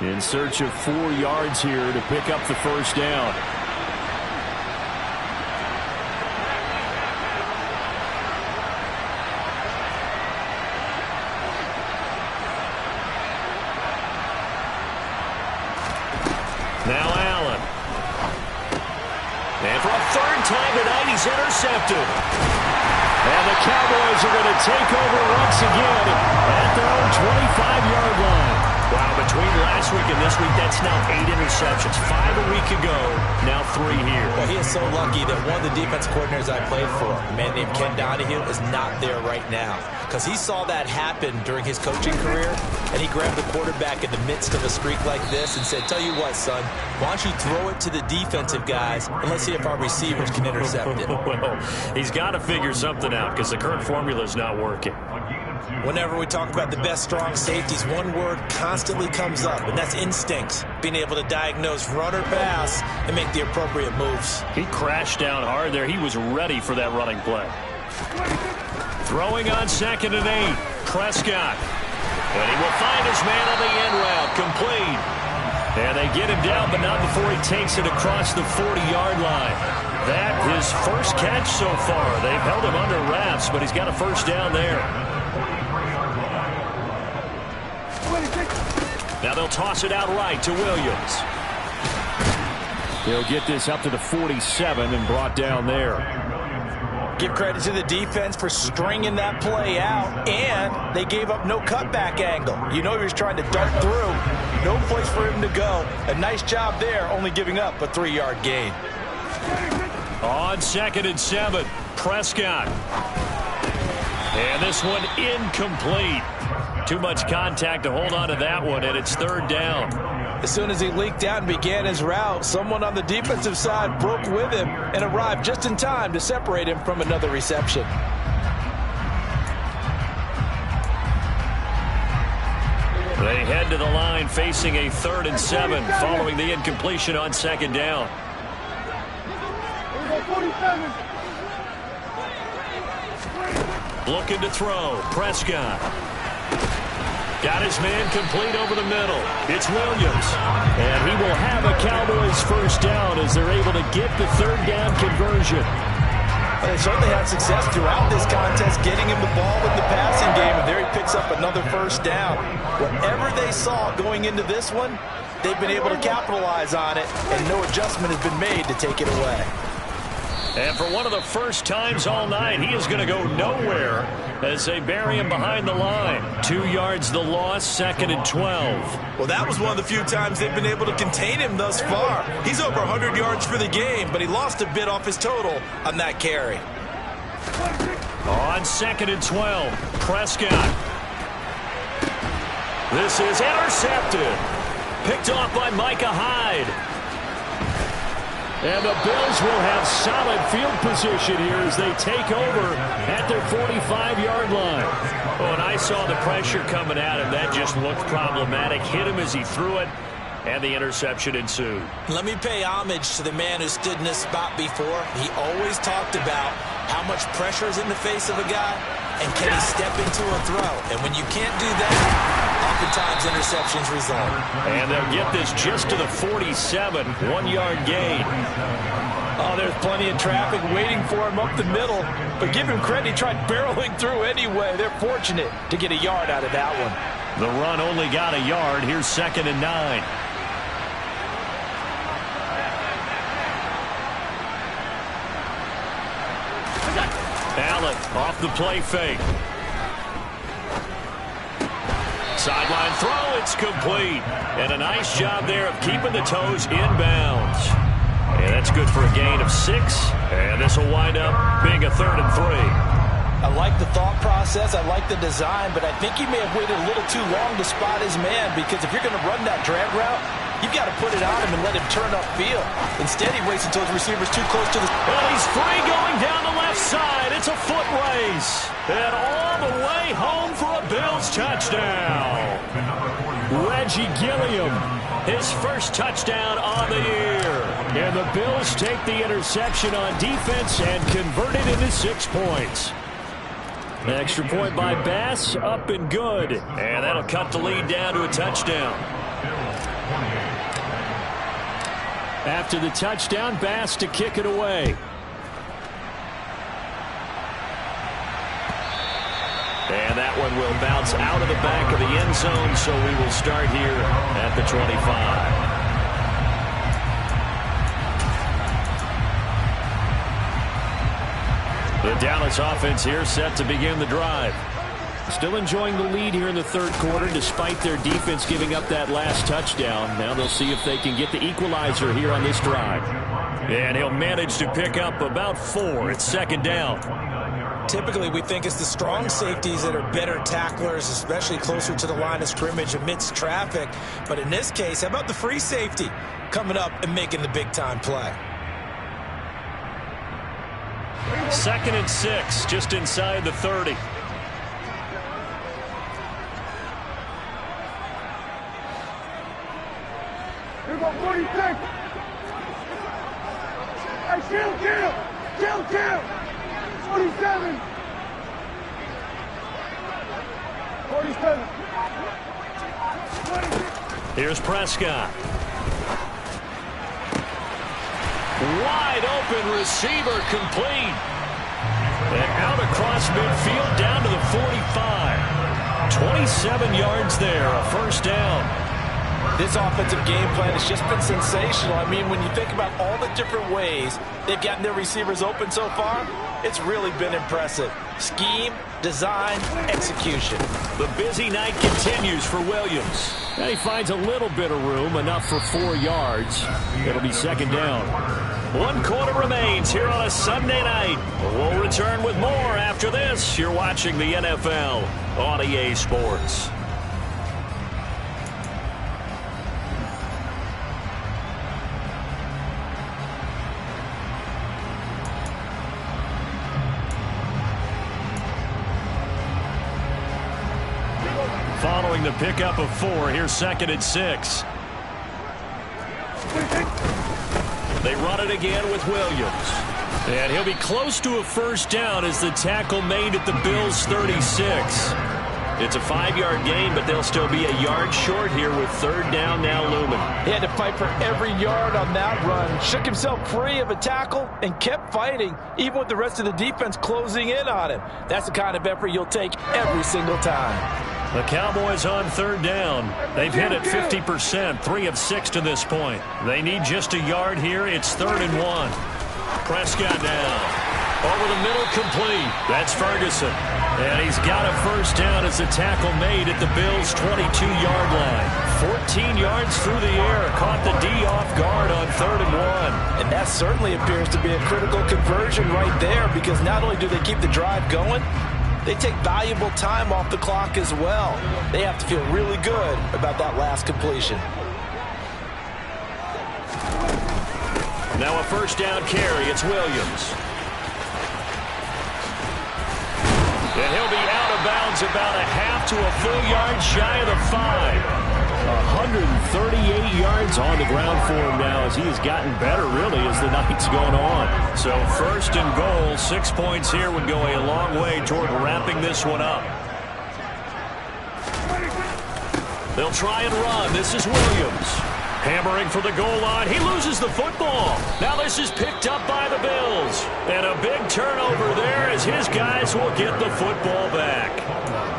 4. In search of 4 yards here to pick up the 1st down. Now Allen. And for a 3rd time tonight, he's intercepted. And the Cowboys are going to take over once again at their own 25-yard line. Wow, between last week and this week, that's now 8 interceptions. 5 a week ago, now 3 here. Well, he is so lucky that one of the defense coordinators I played for, a man named Ken Donahue, is not there right now. Because he saw that happen during his coaching career, and he grabbed the quarterback in the midst of a streak like this and said, tell you what, son, why don't you throw it to the defensive guys, and let's see if our receivers can intercept it. Well, he's got to figure something out because the current formula is not working. Whenever we talk about the best strong safeties, one word constantly comes up, and that's instincts. Being able to diagnose run or pass and make the appropriate moves. He crashed down hard there. He was ready for that running play. Throwing on 2nd and 8. Prescott. And he will find his man on the end route. Complete. And they get him down, but not before he takes it across the 40-yard line. That his first catch so far. They've held him under wraps, but he's got a 1st down there. Now they'll toss it out right to Williams. He'll get this up to the 47 and brought down there. Give credit to the defense for stringing that play out, and they gave up no cutback angle. You know he was trying to dart through. No place for him to go. A nice job there, only giving up a 3-yard gain. On 2nd and 7, Prescott. And this one incomplete. Too much contact to hold on to that one, and it's 3rd down. As soon as he leaked out and began his route, someone on the defensive side broke with him and arrived just in time to separate him from another reception. They head to the line facing a 3rd and 7 following the incompletion on 2nd down. Looking to throw. Prescott. Got his man complete over the middle. It's Williams. And he will have a Cowboys 1st down as they're able to get the 3rd down conversion. But they certainly had success throughout this contest, getting him the ball in the passing game, and there he picks up another first down. Whatever they saw going into this one, they've been able to capitalize on it, and no adjustment has been made to take it away. And for one of the first times all night, he is going to go nowhere as they bury him behind the line. 2 yards the loss, 2nd and 12. Well, that was one of the few times they've been able to contain him thus far. He's over 100 yards for the game, but he lost a bit off his total on that carry. On 2nd and 12, Prescott. This is intercepted. Picked off by Micah Hyde. And the Bills will have solid field position here as they take over at their 45-yard line. Oh, and I saw the pressure coming at him. That just looked problematic. Hit him as he threw it, and the interception ensued. Let me pay homage to the man who stood in this spot before. He always talked about how much pressure is in the face of a guy, and can he step into a throw. And when you can't do that, oftentimes interceptions result. And they'll get this just to the 47, 1-yard gain. Oh, there's plenty of traffic waiting for him up the middle. But give him credit, he tried barreling through anyway. They're fortunate to get a yard out of that one. The run only got a yard. Here's 2nd and 9. Allen off the play fake. Sideline throw, it's complete. And a nice job there of keeping the toes inbounds. And that's good for a gain of 6. And this will wind up being a 3rd and 3. I like the thought process. I like the design. But I think he may have waited a little too long to spot his man. Because if you're going to run that drag route, you've got to put it on him and let him turn upfield. Instead, he waits until his receiver's too close to the... And he's free going down the left side. It's a foot race. And all the way home for a Bills touchdown. Reggie Gilliam, his first touchdown on the year. And the Bills take the interception on defense and convert it into 6 points. An extra point by Bass, up and good. And that'll cut the lead down to a touchdown. After the touchdown, Bass to kick it away. And that one will bounce out of the back of the end zone, so we will start here at the 25. The Dallas offense here set to begin the drive. Still enjoying the lead here in the 3rd quarter despite their defense giving up that last touchdown. Now they'll see if they can get the equalizer here on this drive. And he'll manage to pick up about 4. It's 2nd down. Typically, we think it's the strong safeties that are better tacklers, especially closer to the line of scrimmage amidst traffic. But in this case, how about the free safety coming up and making the big-time play? 2nd and 6, just inside the 30. Here we go, 46. Hey, kill. 47. 47. Here's Prescott. Wide open receiver complete. And out across midfield down to the 45. 27 yards there, a first down. This offensive game plan has just been sensational. I mean, when you think about all the different ways they've gotten their receivers open so far, it's really been impressive. Scheme, design, execution. The busy night continues for Williams. And he finds a little bit of room, enough for 4 yards. It'll be 2nd down. 1 quarter remains here on a Sunday night. We'll return with more after this. You're watching the NFL on EA Sports. Following the pickup of 4, here's 2nd and 6. They run it again with Williams. And he'll be close to a first down as the tackle made at the Bills' 36. It's a 5-yard gain, but they'll still be a yard short here with third down now looming. He had to fight for every yard on that run. Shook himself free of a tackle and kept fighting, even with the rest of the defense closing in on him. That's the kind of effort you'll take every single time. The Cowboys on third down. They've hit it 50%, 3 of 6 to this point. They need just a yard here. It's 3rd and 1. Prescott now. Over the middle, complete. That's Ferguson. And he's got a first down as a tackle made at the Bills' 22-yard line. 14 yards through the air. Caught the D off guard on 3rd and 1. And that certainly appears to be a critical conversion right there, because not only do they keep the drive going, they take valuable time off the clock as well. They have to feel really good about that last completion. Now a first down carry. It's Williams. And he'll be out of bounds about a half to a full yard shy of the 5. 138 yards on the ground for him now as he has gotten better, really, as the night's going on. So 1st and goal, 6 points here would go a long way toward wrapping this one up. They'll try and run. This is Williams. Hammering for the goal line. He loses the football. Now this is picked up by the Bills. And a big turnover there as his guys will get the football back.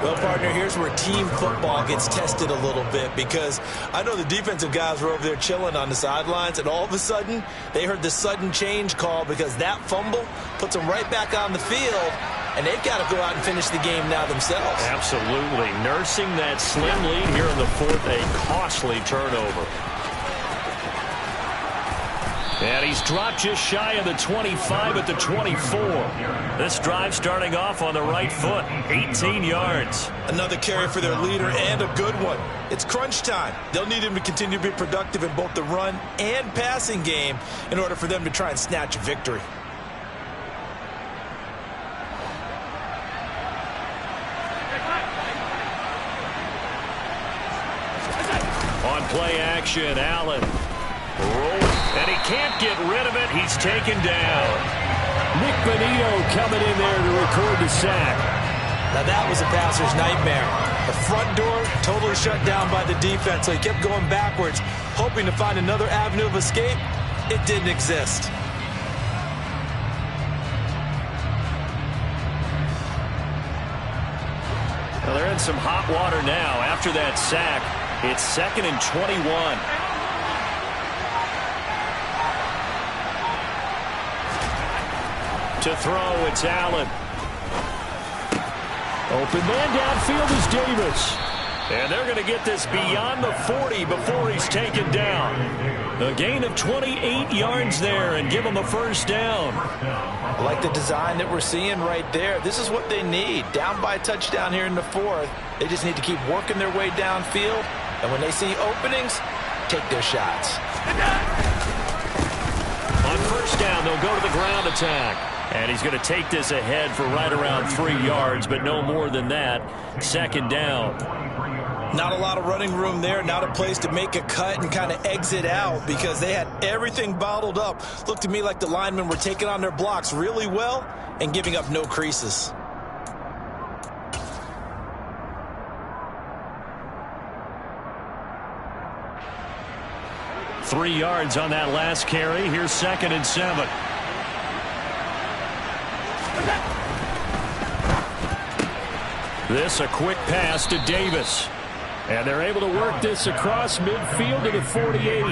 Well, partner, here's where team football gets tested a little bit, because I know the defensive guys were over there chilling on the sidelines, and all of a sudden they heard the sudden change call, because that fumble puts them right back on the field, and they've got to go out and finish the game now themselves. Absolutely. Nursing that slim lead here in the 4th, a costly turnover. And he's dropped just shy of the 25 at the 24. This drive starting off on the right foot, 18 yards. Another carry for their leader, and a good one. It's crunch time. They'll need him to continue to be productive in both the run and passing game in order for them to try and snatch a victory. On play action, Allen. And he can't get rid of it. He's taken down. Nick Benito coming in there to record the sack. Now that was a passer's nightmare. The front door totally shut down by the defense, so he kept going backwards, hoping to find another avenue of escape. It didn't exist. Well, they're in some hot water now. After that sack, it's 2nd and 21. To throw, it's Allen. Open man downfield is Davis. And they're going to get this beyond the 40 before he's taken down. A gain of 28 yards there and give him a first down. I like the design that we're seeing right there. This is what they need. Down by a touchdown here in the 4th. They just need to keep working their way downfield. And when they see openings, take their shots. On first down, they'll go to the ground attack. And he's going to take this ahead for right around 3 yards, but no more than that. 2nd down. Not a lot of running room there. Not a place to make a cut and kind of exit out, because they had everything bottled up. Looked to me like the linemen were taking on their blocks really well and giving up no creases. Three yards on that last carry. Here's 2nd and 7. This a quick pass to Davis. And they're able to work this across midfield to the 48.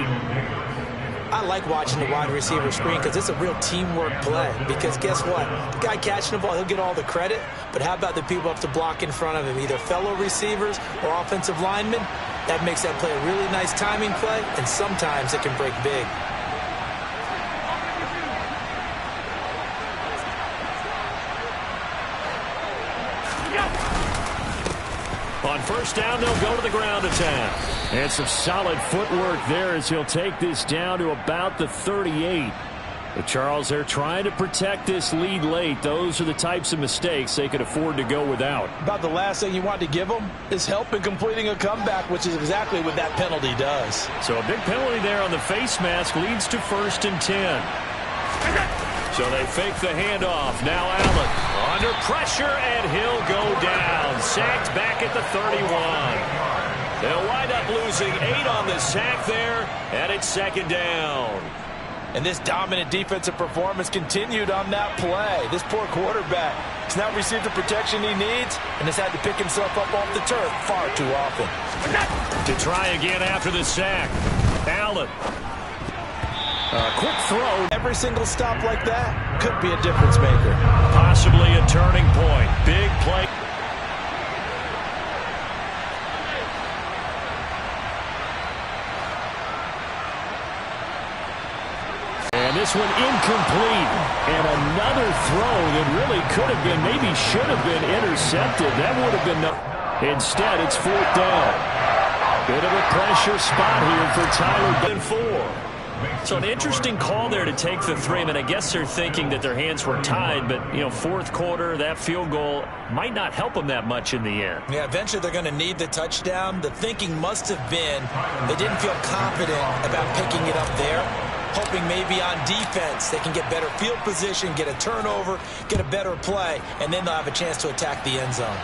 I like watching the wide receiver screen because it's a real teamwork play. Because guess what? The guy catching the ball, he'll get all the credit. But how about the people up to block in front of him? Either fellow receivers or offensive linemen. That makes that play a really nice timing play. And sometimes it can break big. On first down, they'll go to the ground attack. And some solid footwork there as he'll take this down to about the 38. But Charles, they're trying to protect this lead late. Those are the types of mistakes they could afford to go without. About the last thing you want to give them is help in completing a comeback, which is exactly what that penalty does. So a big penalty there on the face mask leads to 1st and 10. So they fake the handoff. Now Allen under pressure, and he'll go down. sacked back at the 31. They'll wind up losing 8 on the sack there, and it's second down. And this dominant defensive performance continued on that play. This poor quarterback has not received the protection he needs and has had to pick himself up off the turf far too often. To try again after the sack, Allen. Quick throw. Every single stop like that could be a difference maker. Possibly a turning point. Big play. And this one incomplete. And another throw that really could have been, maybe should have been intercepted. That would have been no. Instead, it's fourth down. Bit of a pressure spot here for Tyler. And 4. So an interesting call there to take the 3. I mean, I guess they're thinking that their hands were tied, but, you know, fourth quarter, that field goal might not help them that much in the end. Yeah, eventually they're going to need the touchdown. The thinking must have been they didn't feel confident about picking it up there, hoping maybe on defense they can get better field position, get a turnover, get a better play, and then they'll have a chance to attack the end zone.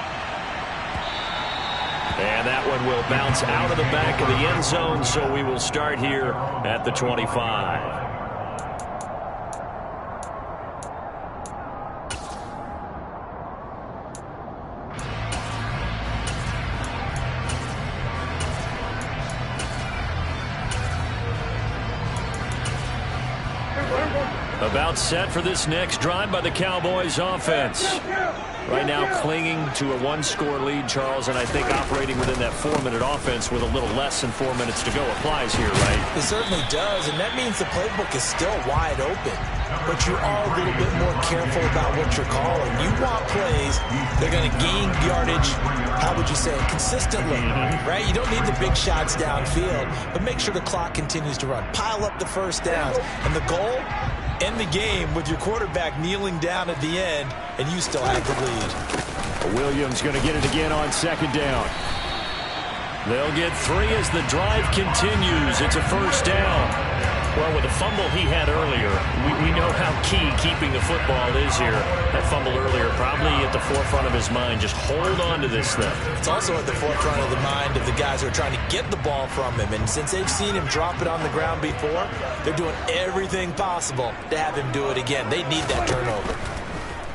And that one will bounce out of the back of the end zone, so we will start here at the 25. About set for this next drive by the Cowboys offense. Right now clinging to a 1-score lead, Charles, and I think operating within that 4-minute offense with a little less than 4 minutes to go applies here, right? It certainly does, and that means the playbook is still wide open. But you are a little bit more careful about what you're calling. You want plays that are going to gain yardage, how would you say it, consistently, right? You don't need the big shots downfield, but make sure the clock continues to run. Pile up the first downs, and the goal, end the game with your quarterback kneeling down at the end, and you still have the lead. Williams going to get it again on second down. They'll get 3 as the drive continues. It's a first down. Well, with the fumble he had earlier, we know how key keeping the football is here. That fumble earlier probably at the forefront of his mind. Just hold on to this thing. It's also at the forefront of the mind of the guys who are trying to get the ball from him. And since they've seen him drop it on the ground before, they're doing everything possible to have him do it again. They need that turnover.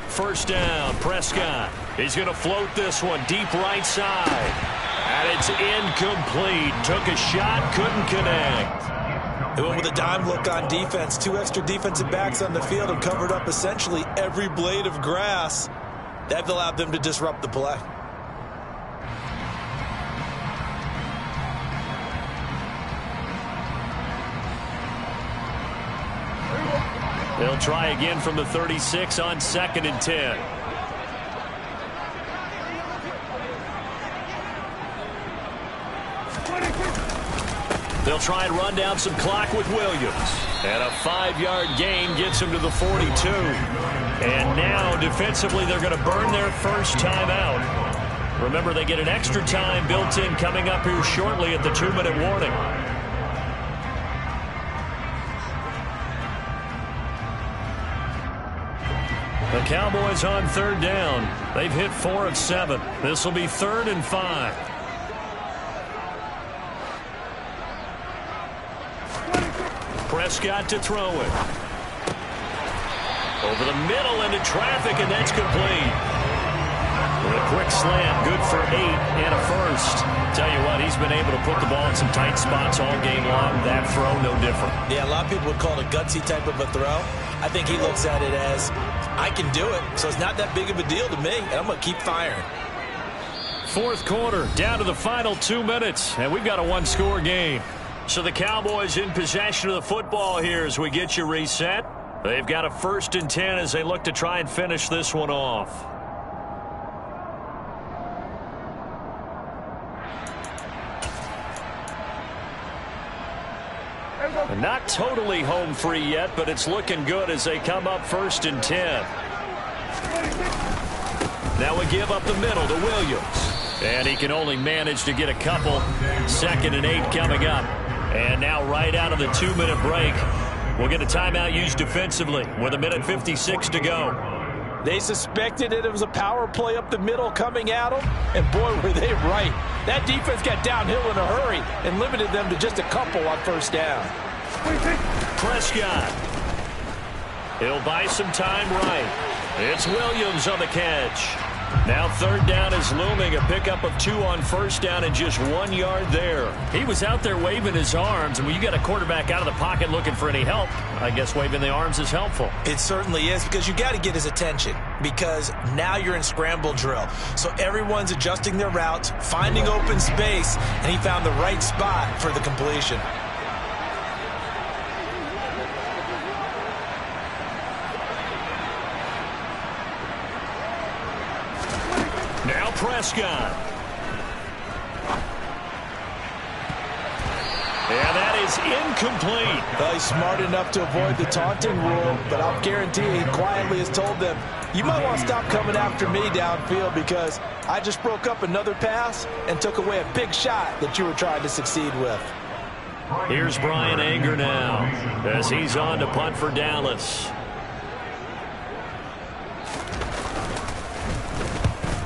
First down, Prescott. He's going to float this one deep right side. And it's incomplete. Took a shot, couldn't connect. They went with a dime look on defense. 2 extra defensive backs on the field and covered up essentially every blade of grass. That allowed them to disrupt the play. They'll try again from the 36 on 2nd and 10. They'll try and run down some clock with Williams. And a 5-yard gain gets him to the 42. And now, defensively, they're going to burn their first time out. Remember, they get an extra time built in coming up here shortly at the 2-minute warning. The Cowboys on third down. They've hit 4 of 7. This will be 3rd and 5. Prescott to throw it. Over the middle into traffic, and that's complete. With a quick slant, good for 8 and a first. Tell you what, he's been able to put the ball in some tight spots all game long. That throw, no different. Yeah, a lot of people would call it a gutsy type of a throw. I think he looks at it as, I can do it, so it's not that big of a deal to me, and I'm going to keep firing. Fourth quarter, down to the final 2 minutes, and we've got a 1-score game. So the Cowboys in possession of the football here as we get you reset. They've got a 1st and 10 as they look to try and finish this one off. And not totally home free yet, but it's looking good as they come up 1st and 10. Now we give up the middle to Williams. And he can only manage to get a couple. 2nd and 8 coming up. And now right out of the 2-minute break, we'll get a timeout used defensively with 1:56 to go. They suspected it was a power play up the middle coming at them, and boy, were they right. That defense got downhill in a hurry and limited them to just a couple on first down. Prescott. He'll buy some time right. It's Williams on the catch. Now third down is looming. A pickup of 2 on first down and just 1 yard there. He was out there waving his arms, and when you got a quarterback out of the pocket looking for any help, I guess waving the arms is helpful. It certainly is, because you got to get his attention, because now you're in scramble drill. So everyone's adjusting their routes, finding open space, and he found the right spot for the completion. Now Prescott. And that is incomplete. Well, he's smart enough to avoid the taunting rule, but I'll guarantee he quietly has told them, you might want to stop coming after me downfield because I just broke up another pass and took away a big shot that you were trying to succeed with. Here's Brian Anger now as he's on to punt for Dallas.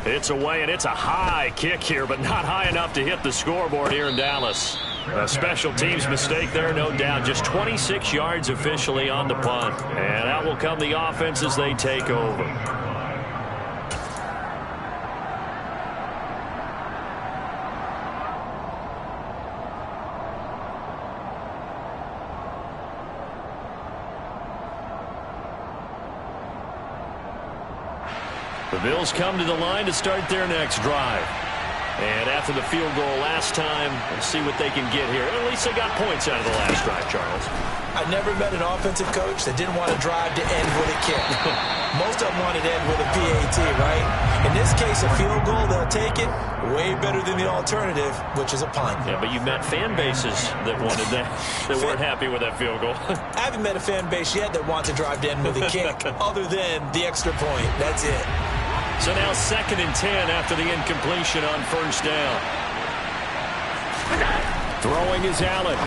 It's away, and it's a high kick here, but not high enough to hit the scoreboard here in Dallas. A special teams mistake there, no doubt. Just 26 yards officially on the punt. And out will come the offense as they take over. The Bills come to the line to start their next drive. And after the field goal last time, we'll see what they can get here. At least they got points out of the last drive, Charles. I've never met an offensive coach that didn't want to drive to end with a kick. Most of them wanted to end with a PAT, right? In this case, a field goal, they'll take it. Way better than the alternative, which is a punt. Yeah, but you met fan bases that wanted that, that weren't happy with that field goal. I haven't met a fan base yet that wants to drive to end with a kick, other than the extra point. That's it. So now 2nd and 10 after the incompletion on first down. Throwing is Allen.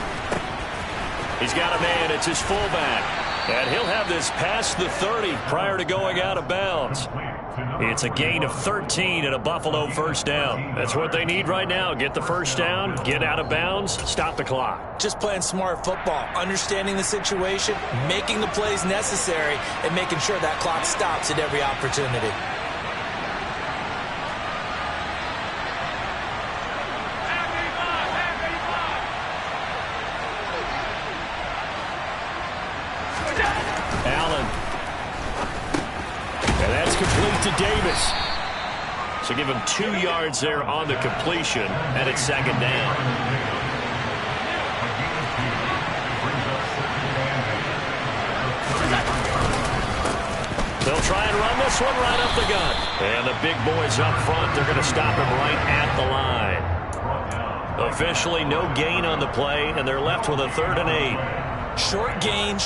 He's got a man. It's his fullback. And he'll have this past the 30 prior to going out of bounds. It's a gain of 13 and a Buffalo first down. That's what they need right now. Get the first down, get out of bounds, stop the clock. Just playing smart football, understanding the situation, making the plays necessary, and making sure that clock stops at every opportunity. To Davis. So give him 2 yards there on the completion, and it's 2nd down. They'll try and run this one right up the gut. And the big boys up front, they're going to stop him right at the line. Officially no gain on the play, and they're left with a 3rd and 8. Short gain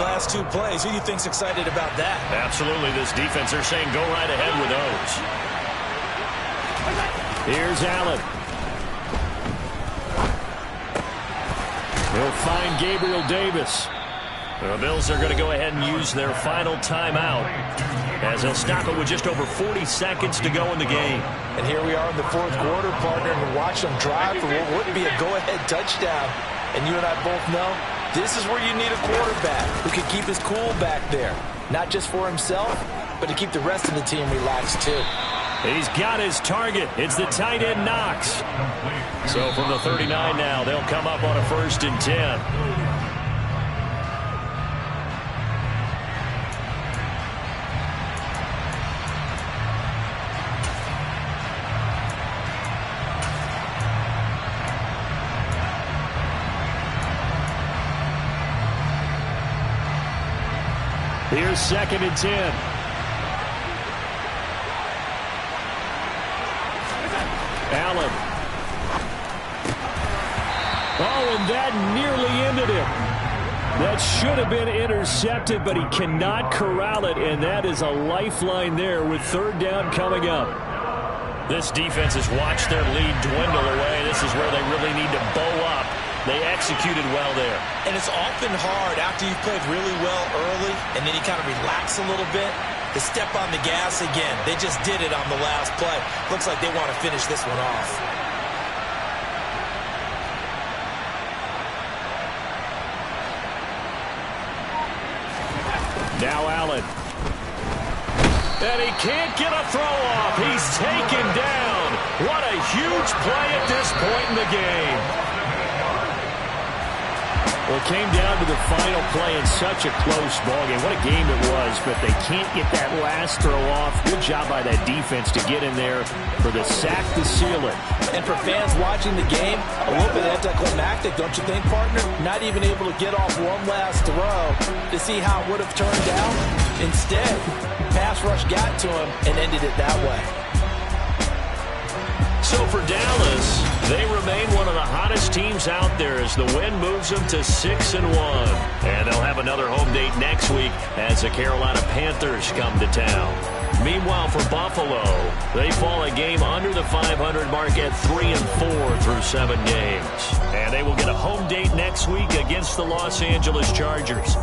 last 2 plays. Who do you think's excited about that? Absolutely. This defense, they're saying go right ahead with those. Here's Allen. He'll find Gabriel Davis. The Bills are going to go ahead and use their final timeout as they'll stop it with just over 40 seconds to go in the game. And here we are in the 4th quarter, partner, and watch them drive for what would be a go-ahead touchdown. And you and I both know this is where you need a quarterback who can keep his cool back there. Not just for himself, but to keep the rest of the team relaxed too. He's got his target. It's the tight end Knox. So from the 39 now, they'll come up on a 1st and 10. Here's 2nd and 10. Allen. Oh, and that nearly ended it. That should have been intercepted, but he cannot corral it, and that is a lifeline there with 3rd down coming up. This defense has watched their lead dwindle away. This is where they really need to bow up. They executed well there. And it's often hard after you've played really well early and then you kind of relax a little bit. to step on the gas again. They just did it on the last play. Looks like they want to finish this one off. Now Allen. And he can't get a throw off. He's taken down. What a huge play at this point in the game. Well, it came down to the final play in such a close ballgame. What a game it was, but they can't get that last throw off. Good job by that defense to get in there for the sack to seal it. And for fans watching the game, a little bit anticlimactic, don't you think, partner? Not even able to get off one last throw to see how it would have turned out. Instead, pass rush got to him and ended it that way. So for Dallas, they remain one of the hottest teams out there as the win moves them to 6-1. And they'll have another home date next week as the Carolina Panthers come to town. Meanwhile, for Buffalo, they fall a game under the 500 mark at 3-4 through 7 games. And they will get a home date next week against the Los Angeles Chargers.